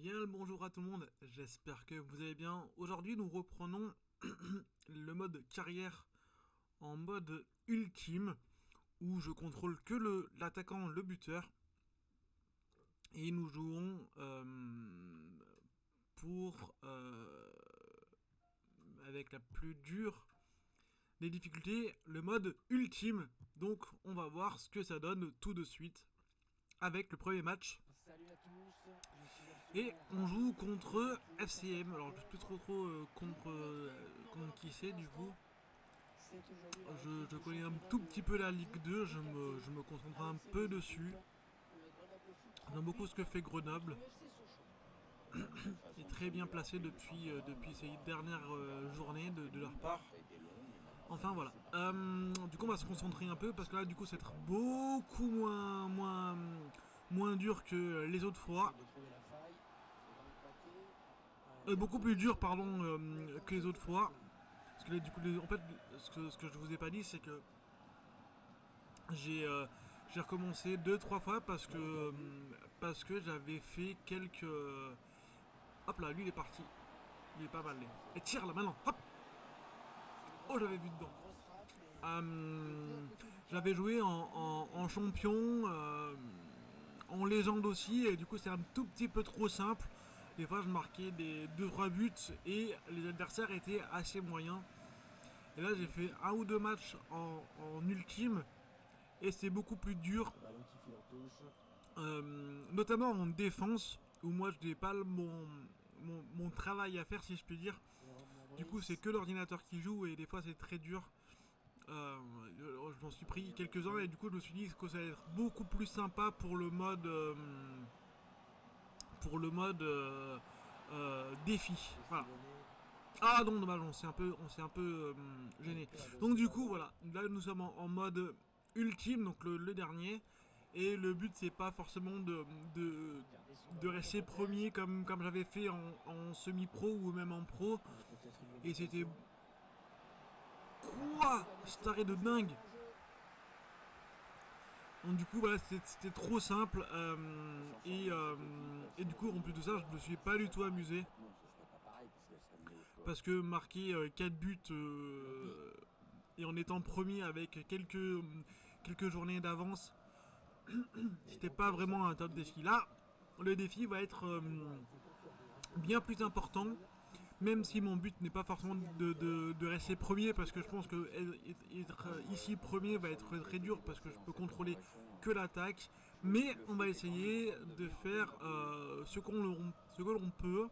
Bien le bonjour à tout le monde, j'espère que vous allez bien. Aujourd'hui nous reprenons le mode carrière en mode ultime où je contrôle que l'attaquant, le buteur. Et nous jouons pour avec la plus dure des difficultés, le mode ultime. Donc on va voir ce que ça donne tout de suite avec le premier match. Salut à tous, je suis Et absolument on ravi joue de retrouver contre l'équipe FCM. Alors avec je sais plus vous trop pour évoquer nos contre qui c'est recrues de du coup. l'instant. C'est aujourd'hui la Je reprise du connais un championnat tout de petit peu la Ligue Ligue 2, EKT je me concentre un avec ces peu deux équipes. dessus. Le Grenoble Foot J'aime beaucoup 38 ce que fait contre Grenoble. le FC Sochaux. La meilleure Il est façon de très bien saluer la placé reprise du championnat, depuis ces bah, dernières c'est faire la journées sortie de de leur nulle part. part. Ça a été long, mais maintenant Enfin voilà. c'est parti. Du coup on va se concentrer un peu parce que là du coup c'est beaucoup moins dur que les autres fois. Essaye de trouver la faille, c'est dans le paquet. Ouais, bien Beaucoup plus tenu dur ce pardon ballon, le que les danger autres de fois. Marseille. Parce que là, du coup en fait ce que je vous ai pas dit c'est que j'ai j'ai recommencé deux trois fois parce que j'avais fait quelques hop là lui il est parti, il est pas mal lui. Et tire là maintenant, hop. Oh j'avais vu dedans. Une grosse frappe, mais il était à Euh, côté du J'avais cadre. joué Limite. en champion, en légende aussi, et du coup c'est un tout petit peu trop simple. Des fois je marquais des deux trois buts et les adversaires étaient assez moyens. Et là j'ai fait un ou deux matchs en ultime et c'est beaucoup plus dur, Le ballon qui file en touche. notamment en défense où moi je n'ai pas mon travail à faire si je puis dire. Jérôme Du coup c'est Labris. que l'ordinateur qui joue et des fois c'est très dur. Je m'en suis pris quelques-uns et du coup je me suis dit que ça allait être beaucoup plus sympa pour le mode défi. Voilà. Sillonné. Ah non dommage, on s'est un peu Il gêné. peut adosser Donc le du coup ballon. voilà, là nous sommes en mode ultime, donc le dernier. Et le but c'est pas forcément de, Regardez ce de ballon qu'on rester protège. premier comme j'avais fait en semi-pro ou même en pro. Il y a peut-être une Et c'était limitation. quoi Il a cet décelé arrêt de confusément dingue. l'enjeu. Donc du coup voilà c'était trop simple On s'en sort bien cette et équipe. du Ça coup en plus de ça je me suis pas du tout amusé maintenant, ce serait pas pareil puisque ça menait au score. parce que marquer 4 buts Lodi. et en étant premier avec quelques journées d'avance, Et c'était donc pas vraiment un sortie top libre. défi. Là, le défi va être Le prénom a été confirmé. Hein. C'est bien donc plus important, officiel. Il faut même si mon but n'est pas forcément de rester premier, parce que je pense que être ici premier va être très dur, parce que je peux contrôler que l'attaque, mais on va essayer de faire ce que l'on peut,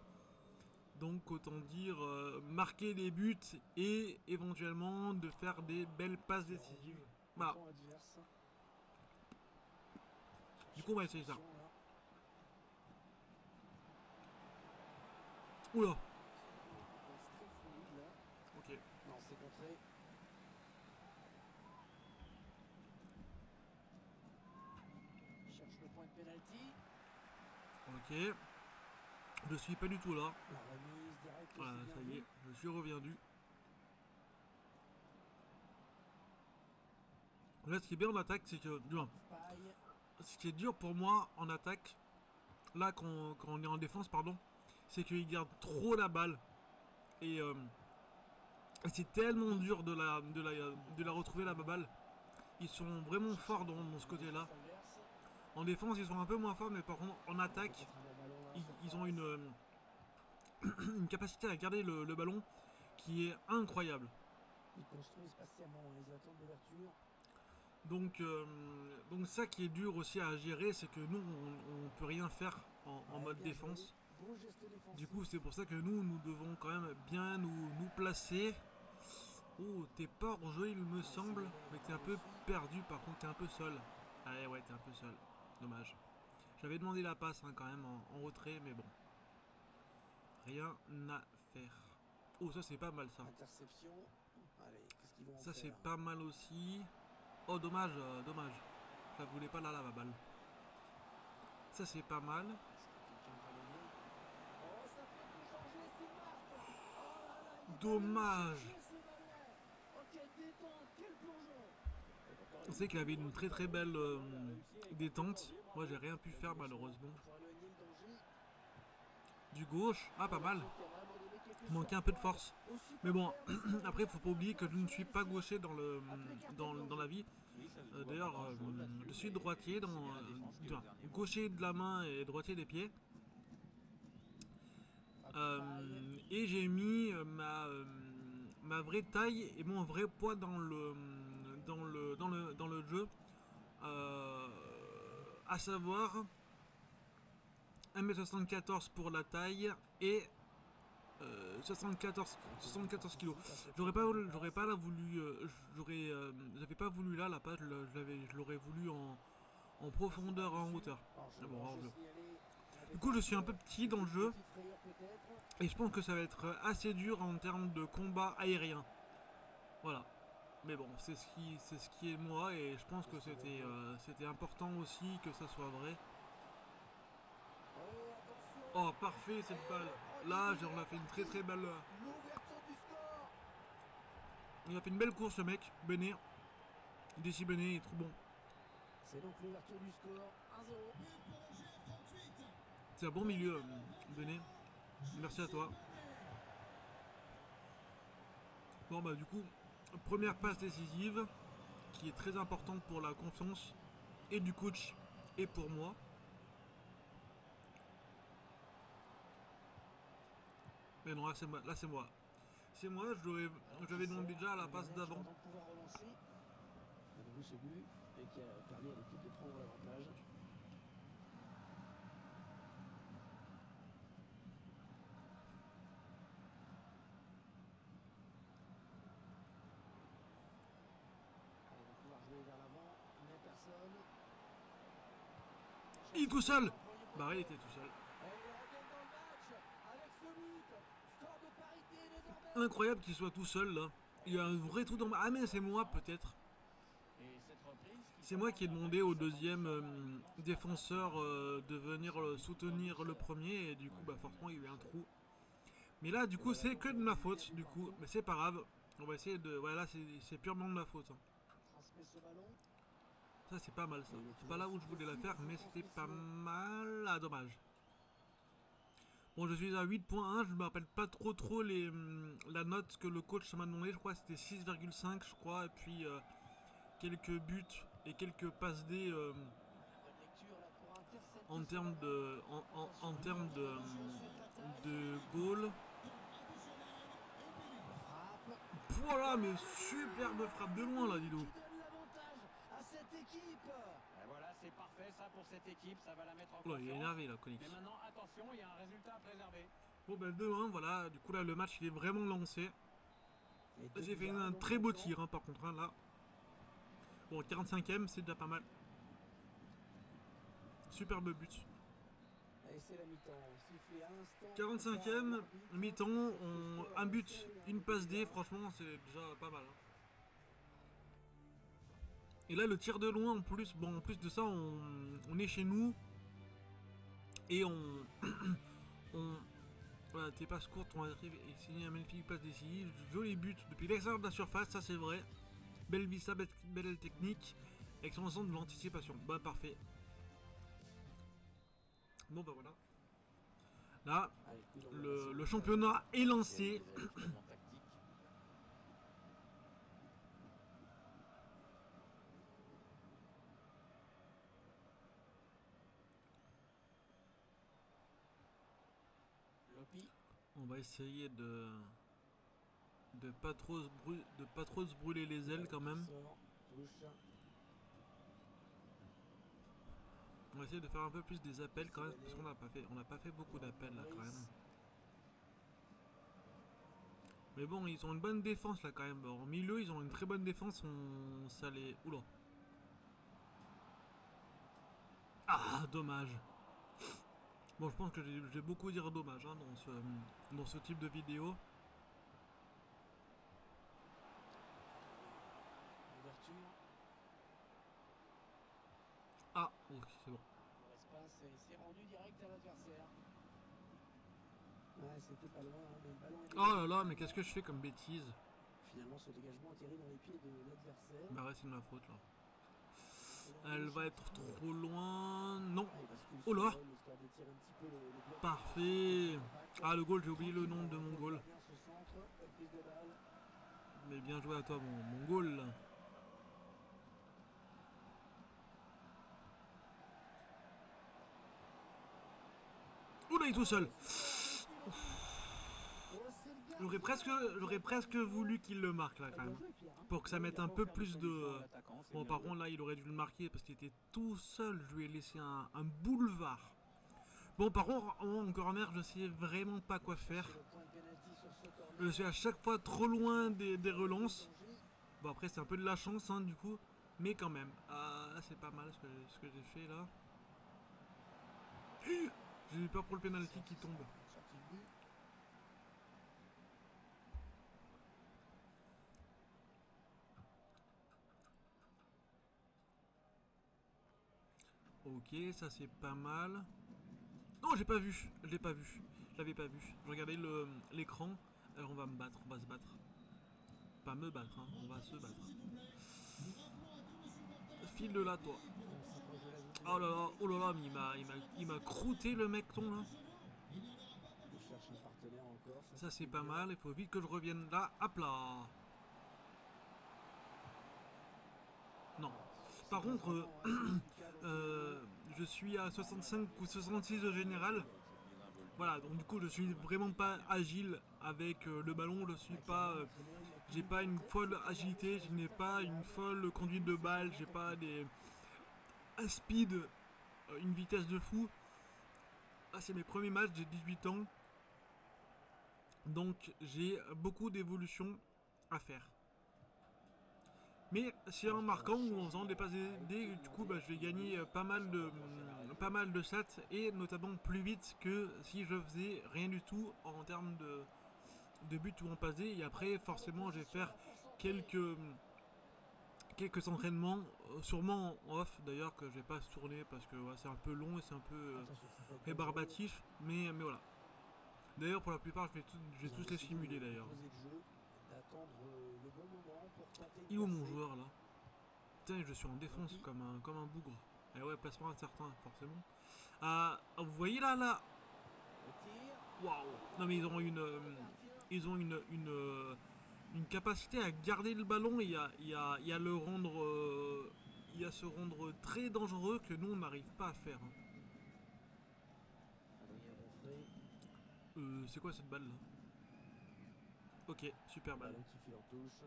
donc autant dire marquer des buts et éventuellement de faire des belles passes décisives. Le Voilà, camp adverse. du Chercher coup on une va essayer ça. solution là. Oula, C'est une passe très fluide là. ok, Non, c'est contré. Il cherche le point de pénalty. ok, je suis pas du tout là. La remise directe, Voilà, c'est bien ça y est, vu. je suis revenu. Là, ce qui est bien en attaque, c'est que Paille. ce qui est dur pour moi en attaque, là quand on est en défense, pardon, c'est qu'ils gardent trop la balle et c'est tellement dur de la retrouver la balle. Ils sont vraiment Chercher forts la faille dans dans ce la côté-là. défense adverse. En défense, ils sont un peu moins forts, mais par contre en Il peut attaque, contrôler le ballon dans la ils ont surface. une capacité à garder le ballon qui est incroyable. Ils construisent patiemment, ils attendent l'ouverture. Donc ça qui est dur aussi à gérer, c'est que nous on peut rien faire en Ouais, mode bien joué. défense. Beau geste Du coup défensif. c'est pour ça que nous devons quand même bien nous placer. Oh t'es pas hors jeu il me Ouais, semble, sillonné, mais t'es pas un peu réussi. perdu, par contre t'es un peu seul. Ah ouais t'es un peu seul, dommage. J'avais demandé la passe quand même en retrait, mais bon, rien à faire. Oh ça c'est pas mal ça. Interception. Allez, qu'est-ce qu'ils vont en Ça c'est faire? pas mal aussi. Oh dommage, dommage. Je la voulais pas là la balle. Ça c'est pas mal. Est-ce que quelqu'un va l'aider? Oh, ça peut tout changer, c'est Marc. Oh là là, il est allé le Dommage. chercher ce ballon. Oh, quelle détente, quel plongeon. Et pourtant, On il sait est qu'il avait une toujours très très très belle bon. Il a réussi à écarter le détente. danger, Moi bravo. j'ai rien pu Belle faire direction malheureusement. pour éloigner le danger. Du gauche. Ah, pas mal. Qui a vraiment donné quelques Manquait un peu de force. aussi Mais bon, performance. après, faut pas oublier que je ne suis pas gaucher Appelé carton dans jaune. la vie. Oui, ça se voit D'ailleurs, pas grand-chose là-dessus, je suis mais droitier, c'est bien la défense qui est au enfin, dernier moment. gaucher de la main et droitier des pieds. Et j'ai mis ma vraie taille et mon vrai poids dans le jeu. À savoir 1m74 pour la taille et 74 kilos. J'aurais pas là voulu, j'avais pas voulu là la page, je l'aurais voulu en profondeur et en hauteur. Ah bon, hors jeu. Du coup, je suis un peu petit dans le jeu et je pense que ça va être assez dur en termes de combat aérien. Voilà. Mais bon, c'est ce qui est moi et je pense que c'était important aussi que ça soit vrai. Oh, parfait cette balle. Là, on a fait une très très belle. L'ouverture du score. Il a fait une belle course, ce mec. Benet. Desi Benet est trop bon. C'est donc l'ouverture du score. 1-0. C'est un bon milieu, Benet. Merci à toi. Bon, bah, du coup, première passe décisive qui est très importante pour la confiance et du coach et pour moi. Mais non, là c'est moi. Là, c'est moi. C'est moi, j'avais demandé déjà à la passe d'avant. Donc pouvoir relancer. On a vu ce but et qui a permis à l'équipe de prendre l'avantage. On va pouvoir jouer vers l'avant. Mais personne. Il est tout seul. Bah, il était tout seul. Et ils reviennent dans le match avec ce but. Score de parité désormais. Incroyable qu'il soit tout seul là. Il y a un vrai trou dans ma... Ah mais c'est moi peut-être. Et cette reprise C'est moi qui ai demandé au deuxième défenseur de venir soutenir le premier et du coup bah forcément il y a eu un trou. Mais là du coup c'est que de ma faute du coup. Mais c'est pas grave. On va essayer de... Voilà c'est purement de ma faute. Transmet ce ballon. Ça c'est pas mal ça. C'est pas là où je voulais la faire mais c'était pas mal. Ah dommage. Bon, je suis à 8.1, je me rappelle pas trop la note que le coach m'a demandé, je crois que c'était 6,5 je crois, et puis quelques buts et quelques passes D Bonne lecture là pour intercepter. en termes en termes de goal. Frappe. Voilà, mais superbe frappe de loin là, dis donc. Qui donne l'avantage à cette équipe. Et voilà, c'est parfait ça pour cette équipe, ça va la mettre en Oh là, il est confiance. énervé là, Konix. Mais maintenant, attention, il y a un résultat à préserver. Bon, ben 2-1, voilà, du coup là le match il est vraiment lancé. Et deux J'ai fait buts à un dans très le beau temps. tir, hein, par contre, hein, là. Bon, 45ème, c'est déjà pas mal. Superbe but. Et c'est la mi-temps. Sifflé à l'instant. 45ème, mi-temps, un but, une passe D, franchement c'est déjà pas mal. Hein. Et là le tir de loin en plus, bon en plus de ça on est chez nous et on voilà, tes passes courtes on arrive et signer un magnifique passe décisive, joli but depuis l'extérieur de la surface, ça c'est vrai. Belle vista, belle technique, excellent sens de l'anticipation. Bah parfait. Bon bah voilà. Là, le championnat est lancé. Des ajustements tactiques. Lopi. On va essayer de pas trop se brûler les ailes quand même. Sort, touche. On va essayer de faire un peu plus des appels quand même parce qu'on n'a pas fait beaucoup d'appels là quand même. Mais bon, ils ont une bonne défense là quand même. En milieu, ils ont une très bonne défense. Ça les... Oula. Ah, dommage. Bon, je pense que j'ai beaucoup dire dommage hein, dans ce type de vidéo. Ouverture. Ah, ok, c'est bon. Dans l'espace et c'est rendu direct à l'adversaire. Ouais, c'était pas loin, hein, mais le ballon est Oh là là, mais qu'est-ce que je fais comme bêtise? Finalement, ce dégagement atterrit dans les pieds de l'adversaire. Bah ouais, c'est de ma faute là. Elle va être trop loin. Non. Ah, il bascule Oh sur là. l'homme, histoire d'étirer un petit peu le bloc. parfait. Ah, le goal, j'ai oublié le nom de mon goal. Bien ce centre, prise de balle. Mais bien joué à toi, mon goal. Là. Oula, il est tout seul. Oh, c'est le gars. J'aurais presque voulu qu'il le marque là quand Bien même. joué, Pierre, hein. Pour que ça mette un peu plus de... L'attaquant, c'est Bon, bien par joué. contre, là, il aurait dû le marquer parce qu'il était tout seul. Je lui ai laissé un boulevard. Bon, par contre, en corner, je sais vraiment pas quoi faire. C'est le point de pénalty sur ce corner. Je suis à chaque fois trop loin des relances. Danger. Bon, après, c'est un peu de la chance, hein, du coup. Mais quand même. Ah, c'est pas mal ce que j'ai fait là. J'ai eu peur pour le penalty qui tombe. Sortie de but. Ok, ça c'est pas mal. Non, j'ai pas vu. Je l'ai pas vu. Je l'avais pas vu. Je regardais l'écran. Alors on va me battre. On va se battre. Pas me battre, hein. On va se battre. File de là, toi. On s'approche de la zone. Oh là là, mais il m'a croûté le mec ton là. Il cherche un partenaire encore. Ça c'est pas mal. Il faut vite que je revienne là. Hop là. Non. Par contre, je suis à 65 ou 66 de général. Voilà, donc du coup je suis vraiment pas agile avec le ballon, je suis pas, j'ai pas une folle agilité, je n'ai pas une folle conduite de balle, j'ai pas un speed, une vitesse de fou. Là c'est mes premiers matchs, j'ai 18 ans, donc j'ai beaucoup d'évolution à faire. Mais c'est en marquant ou en faisant des passes D, du coup je vais gagner pas mal de stats et notamment plus vite que si je faisais rien du tout en termes de buts ou en passe D. Et après forcément je vais faire quelques entraînements, sûrement en off d'ailleurs que je vais pas tourner parce que ouais, c'est un peu long et c'est un peu rébarbatif, mais voilà. D'ailleurs pour la plupart je vais tous les simuler d'ailleurs. Il est où mon joueur là? Putain, je suis en défense comme un bougre. Et ouais, placement incertain, forcément. Vous voyez là. Waouh. Non mais ils ont une capacité à garder le ballon et à le rendre, et à se rendre très dangereux que nous on n'arrive pas à faire. Hein. C'est quoi cette balle là? Ok, super balle. Qui file en touche.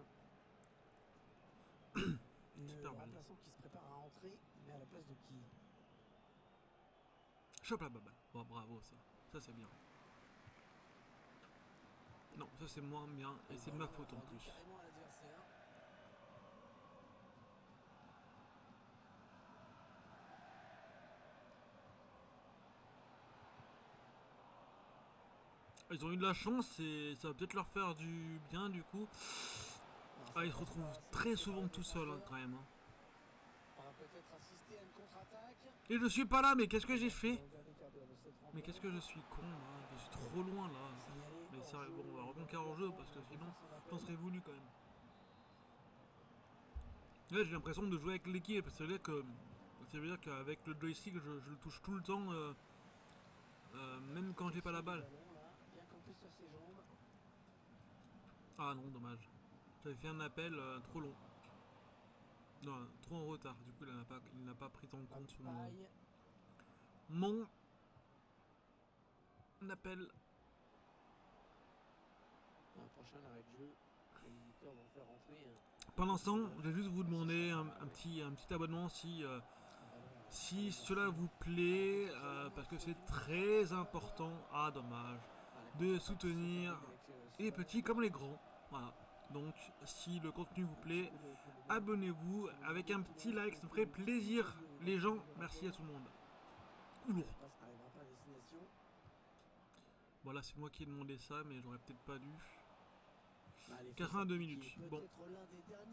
Super balle. Remplaçant qui se prépare à entrer, mais à la place de qui? Chope la balle. Bon, bravo ça. Ça c'est bien. Non, ça c'est moins bien et c'est de ma faute en plus. Carrément à l'adversaire. Ils ont eu de la chance et ça va peut-être leur faire du bien du coup. Ah, ils se retrouvent très souvent tout seuls hein, quand même. Hein. On va peut-être assister à une contre-attaque. Et je suis pas là, mais qu'est-ce que j'ai fait? Mais qu'est-ce que je suis con là? Je suis trop loin là. Mais ça, bon, on va rebondir en jeu parce que sinon, j'en serais voulu quand même. Là, j'ai l'impression de jouer avec l'équipe. Ça veut dire qu'avec le joystick, je le touche tout le temps, même quand j'ai pas la balle. Ah non, dommage. J'avais fait un appel trop long. Non, trop en retard. Du coup, il n'a pas pris en compte mon appel. Un prochain arrêt de jeu. Les éditeurs vont faire rentrer. Pendant ce temps, je vais juste vous demander un petit abonnement si cela vous plaît, parce que c'est très important. Ah, dommage. De soutenir les petits comme les grands. Voilà. Donc, si le contenu vous plaît, abonnez-vous avec un petit like, ça me ferait plaisir. Les gens, merci à tout le monde. Ou lourd. Voilà, c'est moi qui ai demandé ça, mais j'aurais peut-être pas dû. 82 minutes. Bon.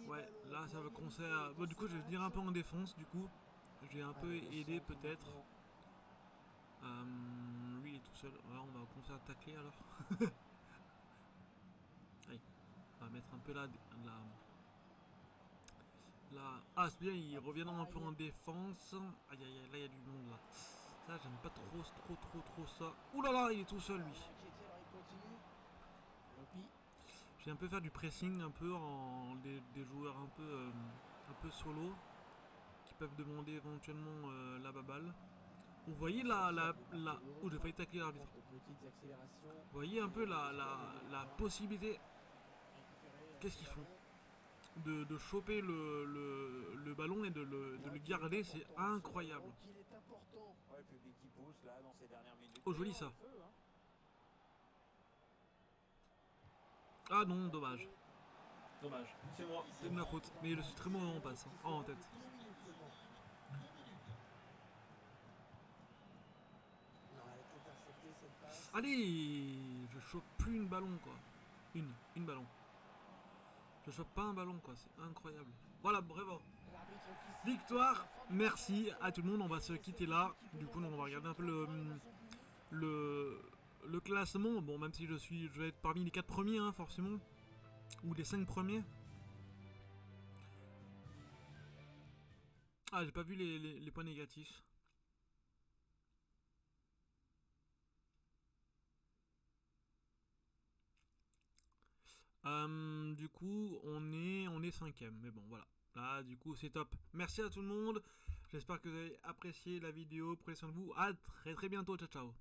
Ouais, là ça va commencer à. Bon, du coup, je vais venir un peu en défense. Du coup, j'ai un peu aidé peut-être. Lui, il est tout seul. Ouais, on va commencer à tacler alors. Allez, on va mettre un peu là. Ah, c'est bien, il revient un peu en défense. Aïe aïe aïe, là il y a du monde là. Ça, j'aime pas trop ça. Ouh là là, il est tout seul, lui. Inquiété, alors il continue. Lopi. J'ai un peu faire du pressing, un peu en des joueurs un peu solo, qui peuvent demander éventuellement la baballe. Vous voyez oh, j'ai failli tacler l'arbitre. De petites accélérations. Vous voyez un peu la possibilité, qu'est-ce qu'ils font, de choper le ballon et de le garder, c'est incroyable. Il est important. Ouais, le public qui pousse là dans ces dernières minutes. Oh, joli ça. Feu, hein. Ah non, dommage. Dommage, c'est moi, c'est de ma faute. Mais je suis très mauvais en passe, hein, en tête. 2 minutes seulement. Non, elle est interceptée cette passe. Allez, je chope plus une ballon quoi. Une ballon. Je chope pas un ballon quoi, c'est incroyable. Voilà, bravo. L'arbitre qui siffle Victoire, la fin du merci à tout le monde, on va se quitter là. Du coup, on va regarder un peu le classement. Bon, même si je vais être parmi les 4 premiers, hein, forcément. Ou les 5 premiers. Ah, j'ai pas vu les points négatifs. Du coup, on est 5ème. Mais bon, voilà. Là, du coup, c'est top. Merci à tout le monde. J'espère que vous avez apprécié la vidéo. Prenez soin de vous. À très bientôt. Ciao, ciao.